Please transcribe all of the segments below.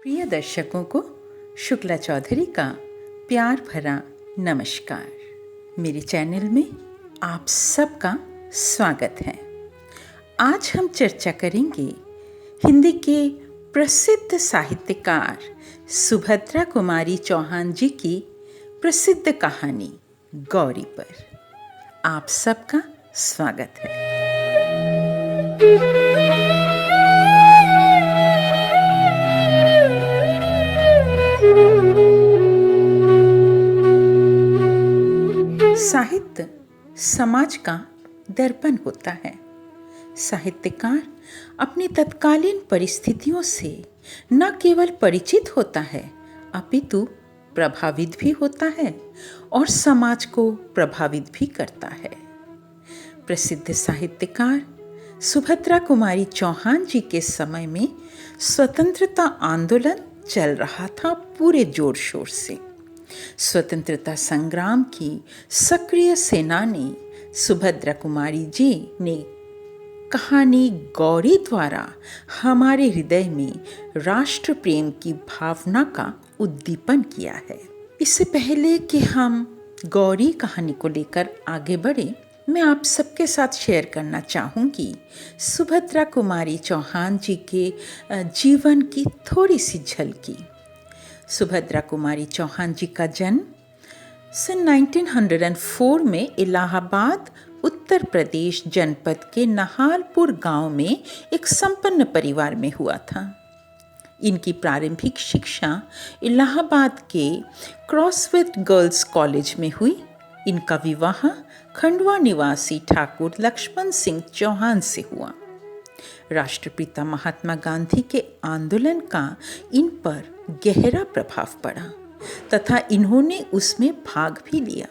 प्रिय दर्शकों को शुक्ला चौधरी का प्यार भरा नमस्कार। मेरे चैनल में आप सबका स्वागत है। आज हम चर्चा करेंगे हिंदी के प्रसिद्ध साहित्यकार सुभद्रा कुमारी चौहान जी की प्रसिद्ध कहानी गौरी पर। आप सबका स्वागत है। साहित्य समाज का दर्पण होता है। साहित्यकार अपनी तत्कालीन परिस्थितियों से न केवल परिचित होता है अपितु प्रभावित भी होता है और समाज को प्रभावित भी करता है। प्रसिद्ध साहित्यकार सुभद्रा कुमारी चौहान जी के समय में स्वतंत्रता आंदोलन चल रहा था पूरे जोर शोर से। स्वतंत्रता संग्राम की सक्रिय सेनानी सुभद्रा कुमारी जी ने कहानी गौरी द्वारा हमारे हृदय में राष्ट्र प्रेम की भावना का उद्दीपन किया है। इससे पहले कि हम गौरी कहानी को लेकर आगे बढ़े, मैं आप सबके साथ शेयर करना चाहूँगी सुभद्रा कुमारी चौहान जी के जीवन की थोड़ी सी झलकी। सुभद्रा कुमारी चौहान जी का जन्म सन 1904 में इलाहाबाद उत्तर प्रदेश जनपद के नहालपुर गांव में एक संपन्न परिवार में हुआ था। इनकी प्रारंभिक शिक्षा इलाहाबाद के क्रॉसविथ गर्ल्स कॉलेज में हुई। इनका विवाह खंडवा निवासी ठाकुर लक्ष्मण सिंह चौहान से हुआ। राष्ट्रपिता महात्मा गांधी के आंदोलन का इन पर गहरा प्रभाव पड़ा तथा इन्होंने उसमें भाग भी लिया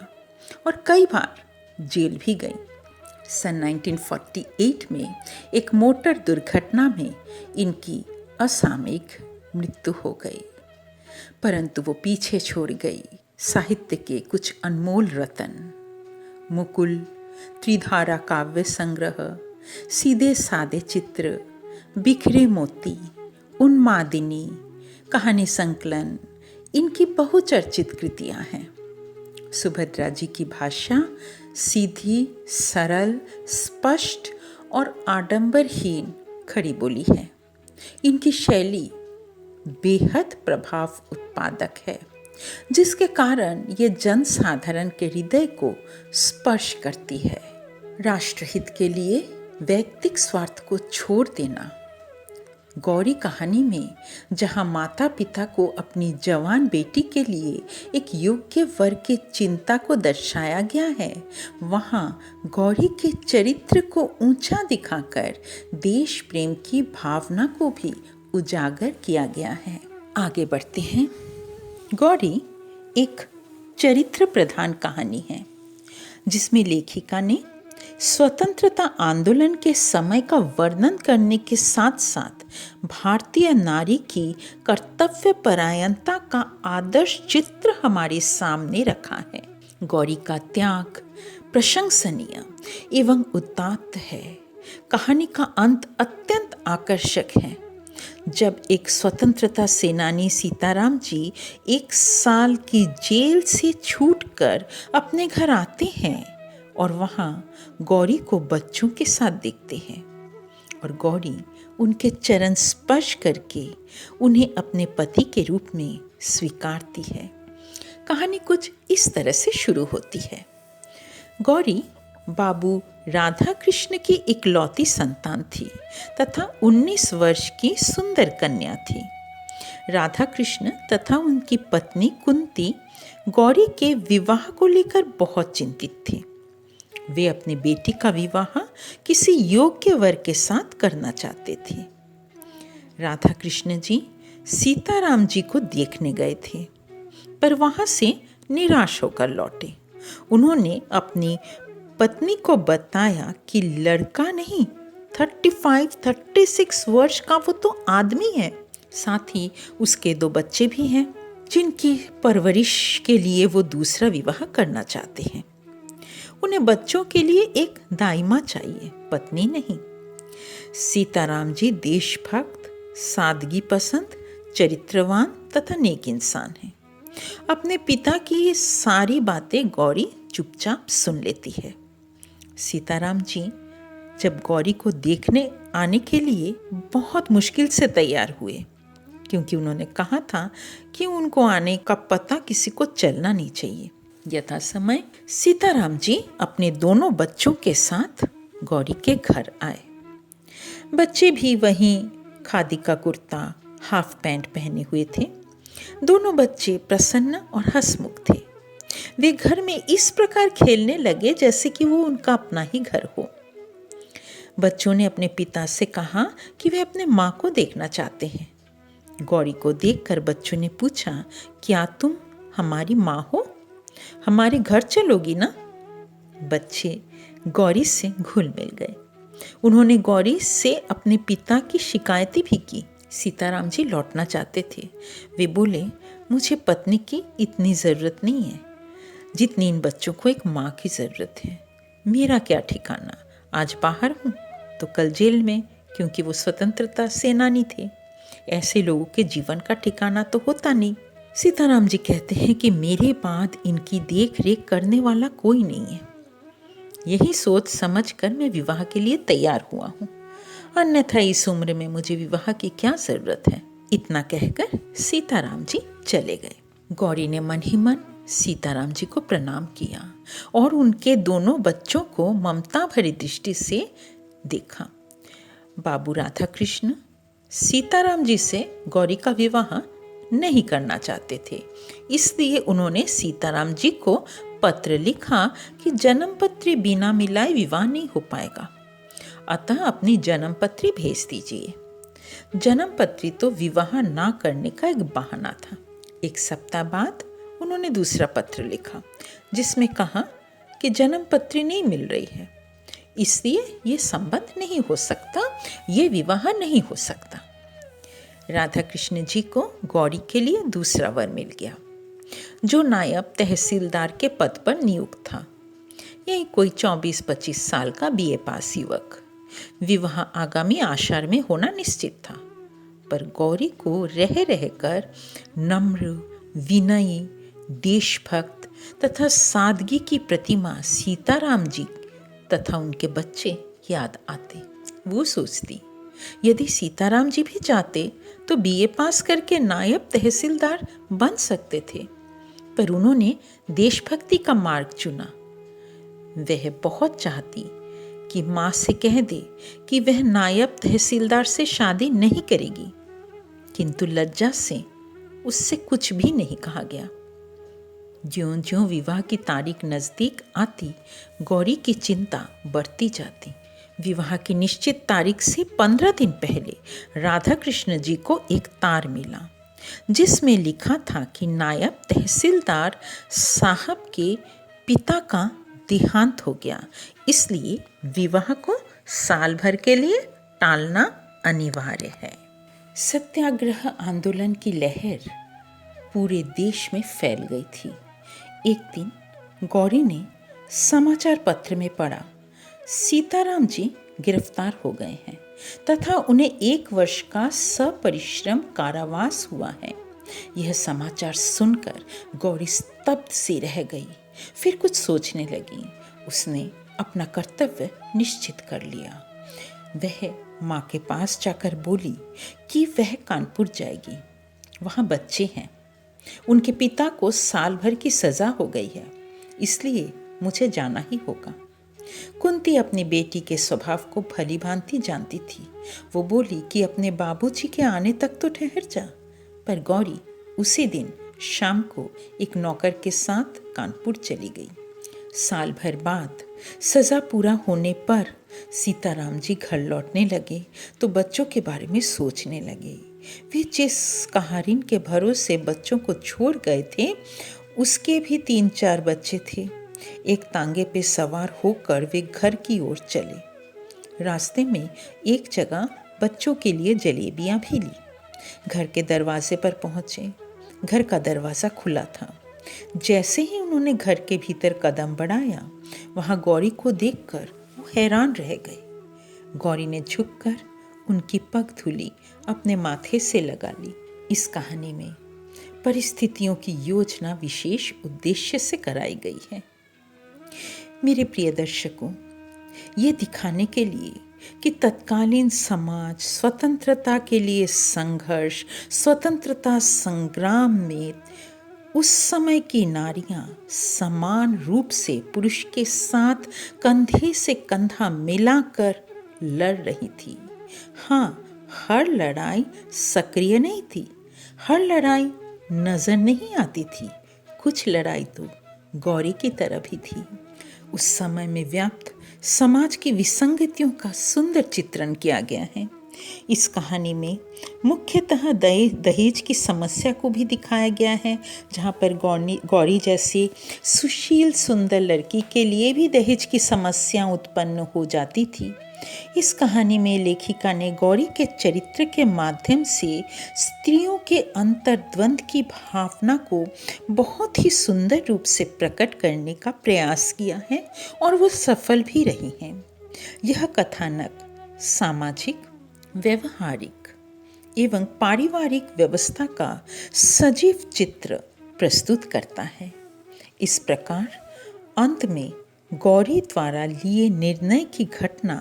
और कई बार जेल भी गई। सन 1948 में एक मोटर दुर्घटना में इनकी असामयिक मृत्यु हो गई, परंतु वो पीछे छोड़ गई साहित्य के कुछ अनमोल रतन। मुकुल, त्रिधारा काव्य संग्रह, सीधे सादे चित्र, बिखरे मोती, उन्मादिनी, कहानी संकलन इनकी बहुचर्चित कृतियां हैं। सुभद्रा जी की भाषा सीधी, सरल, स्पष्ट और आडंबरहीन खड़ी बोली है। इनकी शैली बेहद प्रभाव उत्पादक है, जिसके कारण ये जनसाधारण के हृदय को स्पर्श करती है। राष्ट्रहित के लिए वैयक्तिक स्वार्थ को छोड़ देना। गौरी कहानी में जहां माता पिता को अपनी जवान बेटी के लिए एक योग्य वर की चिंता को दर्शाया गया है, वहां गौरी के चरित्र को ऊंचा दिखाकर देश प्रेम की भावना को भी उजागर किया गया है। आगे बढ़ते हैं। गौरी एक चरित्र प्रधान कहानी है जिसमें लेखिका ने स्वतंत्रता आंदोलन के समय का वर्णन करने के साथ साथ भारतीय नारी की कर्तव्य परायणता का आदर्श चित्र हमारे सामने रखा है। गौरी का त्याग प्रशंसनीय एवं उदात्त है। कहानी का अंत अत्यंत आकर्षक है। जब एक स्वतंत्रता सेनानी सीताराम जी 1 साल की जेल से छूटकर अपने घर आते हैं और वहाँ गौरी को बच्चों के साथ देखते हैं और गौरी उनके चरण स्पर्श करके उन्हें अपने पति के रूप में स्वीकारती है। कहानी कुछ इस तरह से शुरू होती है। गौरी बाबू राधा कृष्ण की इकलौती संतान थी तथा 19 वर्ष की सुंदर कन्या थी। राधा कृष्ण तथा उनकी पत्नी कुंती गौरी के विवाह को लेकर बहुत चिंतित थे। वे अपनी बेटी का विवाह किसी योग्य वर के साथ करना चाहते थे। राधा कृष्ण जी सीताराम जी को देखने गए थे, पर वहां से निराश होकर लौटे। उन्होंने अपनी पत्नी को बताया कि लड़का नहीं, 35-36 वर्ष का वो तो आदमी है, साथ ही उसके 2 बच्चे भी हैं जिनकी परवरिश के लिए वो दूसरा विवाह करना चाहते हैं। उन्हें बच्चों के लिए एक दाइमा चाहिए, पत्नी नहीं। सीताराम जी देशभक्त, सादगी पसंद, चरित्रवान तथा नेक इंसान है। अपने पिता की ये सारी बातें गौरी चुपचाप सुन लेती है। सीताराम जी जब गौरी को देखने आने के लिए बहुत मुश्किल से तैयार हुए, क्योंकि उन्होंने कहा था कि उनको आने का पता किसी को चलना नहीं चाहिए। यथा समय सीताराम जी अपने दोनों बच्चों के साथ गौरी के घर आए। बच्चे भी वहीं खादी का कुर्ता, हाफ पैंट पहने हुए थे। दोनों बच्चे प्रसन्न और हंसमुख थे। वे घर में इस प्रकार खेलने लगे जैसे कि वो उनका अपना ही घर हो। बच्चों ने अपने पिता से कहा कि वे अपने माँ को देखना चाहते हैं। गौरी को देखकर बच्चों ने पूछा, क्या तुम हमारी माँ हो? हमारे घर चलोगी ना? बच्चे गौरी से घुल मिल गए। उन्होंने गौरी से अपने पिता की शिकायतें भी की। सीताराम जी लौटना चाहते थे। वे बोले, मुझे पत्नी की इतनी ज़रूरत नहीं है जितनी इन बच्चों को एक माँ की ज़रूरत है। मेरा क्या ठिकाना, आज बाहर हूँ तो कल जेल में, क्योंकि वो स्वतंत्रता सेनानी थे। ऐसे लोगों के जीवन का ठिकाना तो होता नहीं। सीताराम जी कहते हैं कि मेरे बाद इनकी देख रेख करने वाला कोई नहीं है। यही सोच समझ कर मैं विवाह के लिए तैयार हुआ हूँ, अन्यथा इस उम्र में मुझे विवाह की क्या ज़रूरत है। इतना कहकर सीताराम जी चले गए। गौरी ने मन ही मन सीताराम जी को प्रणाम किया और उनके दोनों बच्चों को ममता भरी दृष्टि से देखा। बाबू राधा कृष्ण सीताराम जी से गौरी का विवाह नहीं करना चाहते थे, इसलिए उन्होंने सीताराम जी को पत्र लिखा कि जन्मपत्री बिना मिलाए विवाह नहीं हो पाएगा, अतः अपनी जन्मपत्री भेज दीजिए। जन्मपत्री तो विवाह ना करने का एक बहाना था। एक सप्ताह बाद उन्होंने दूसरा पत्र लिखा जिसमें कहा कि जन्मपत्री नहीं मिल रही है, इसलिए ये संबंध नहीं हो सकता, ये विवाह नहीं हो सकता। राधा कृष्ण जी को गौरी के लिए दूसरा वर मिल गया, जो नायब तहसीलदार के पद पर नियुक्त था। यही कोई 24-25 साल का बीए पास युवक। विवाह आगामी आषाढ़ में होना निश्चित था, पर गौरी को रह रहकर नम्र, विनयी, देशभक्त तथा सादगी की प्रतिमा सीताराम जी तथा उनके बच्चे याद आते। वो सोचती, यदि सीताराम जी भी चाहते तो बीए पास करके नायब तहसीलदार बन सकते थे, पर उन्होंने देशभक्ति का मार्ग चुना। वह बहुत चाहती कि माँ से कह दे कि वह नायब तहसीलदार से शादी नहीं करेगी, किंतु लज्जा से उससे कुछ भी नहीं कहा गया। ज्यों-ज्यों विवाह की तारीख नज़दीक आती, गौरी की चिंता बढ़ती जाती। विवाह की निश्चित तारीख से 15 दिन पहले राधा कृष्ण जी को एक तार मिला, जिसमें लिखा था कि नायब तहसीलदार साहब के पिता का देहांत हो गया, इसलिए विवाह को साल भर के लिए टालना अनिवार्य है। सत्याग्रह आंदोलन की लहर पूरे देश में फैल गई थी। एक दिन गौरी ने समाचार पत्र में पढ़ा, सीताराम जी गिरफ्तार हो गए हैं तथा उन्हें 1 वर्ष का सपरिश्रम कारावास हुआ है। यह समाचार सुनकर गौरी स्तब्ध सी रह गई। फिर कुछ सोचने लगी। उसने अपना कर्तव्य निश्चित कर लिया। वह माँ के पास जाकर बोली कि वह कानपुर जाएगी, वहाँ बच्चे हैं, उनके पिता को साल भर की सज़ा हो गई है, इसलिए मुझे जाना ही होगा। कुंती अपनी बेटी के स्वभाव को भली भांति जानती थी। वो बोली कि अपने बाबूजी के आने तक तो ठहर जा, पर गौरी उसी दिन शाम को एक नौकर के साथ कानपुर चली गई। साल भर बाद सज़ा पूरा होने पर सीताराम जी घर लौटने लगे तो बच्चों के बारे में सोचने लगे। वे जिस कहारिन के भरोसे बच्चों को छोड़ गए थे, उसके भी 3-4 बच्चे थे। एक तांगे पे सवार होकर वे घर की ओर चले। रास्ते में एक जगह बच्चों के लिए जलेबियां भी ली। घर के दरवाजे पर पहुंचे। घर का दरवाज़ा खुला था। जैसे ही उन्होंने घर के भीतर कदम बढ़ाया, वहाँ गौरी को देखकर वो हैरान रह गए। गौरी ने झुककर उनकी पगधूली अपने माथे से लगा ली। इस कहानी में परिस्थितियों की योजना विशेष उद्देश्य से कराई गई है। मेरे प्रिय दर्शकों, ये दिखाने के लिए कि तत्कालीन समाज स्वतंत्रता के लिए संघर्ष, स्वतंत्रता संग्राम में उस समय की नारियां समान रूप से पुरुष के साथ कंधे से कंधा मिलाकर लड़ रही थी। हाँ, हर लड़ाई सक्रिय नहीं थी, हर लड़ाई नजर नहीं आती थी, कुछ लड़ाई तो गौरी की तरह भी थी। उस समय में व्याप्त समाज की विसंगतियों का सुंदर चित्रण किया गया है। इस कहानी में मुख्यतः दहेज की समस्या को भी दिखाया गया है, जहाँ पर गौरी जैसी सुशील सुंदर लड़की के लिए भी दहेज की समस्या उत्पन्न हो जाती थी। इस कहानी में लेखिका ने गौरी के चरित्र के माध्यम से स्त्रियों के अंतर्द्वंद की भावना को बहुत ही सुंदर रूप से प्रकट करने का प्रयास किया है और वो सफल भी रही हैं। यह कथानक सामाजिक, व्यवहारिक एवं पारिवारिक व्यवस्था का सजीव चित्र प्रस्तुत करता है। इस प्रकार अंत में गौरी द्वारा लिए निर्णय की घटना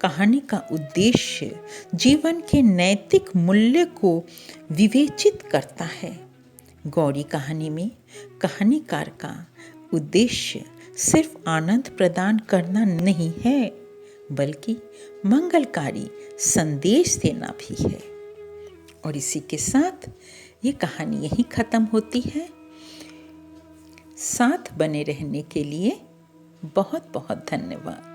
कहानी का उद्देश्य जीवन के नैतिक मूल्य को विवेचित करता है। गौरी कहानी में कहानीकार का उद्देश्य सिर्फ आनंद प्रदान करना नहीं है, बल्कि मंगलकारी संदेश देना भी है। और इसी के साथ ये कहानी यहीं खत्म होती है। साथ बने रहने के लिए बहुत बहुत धन्यवाद।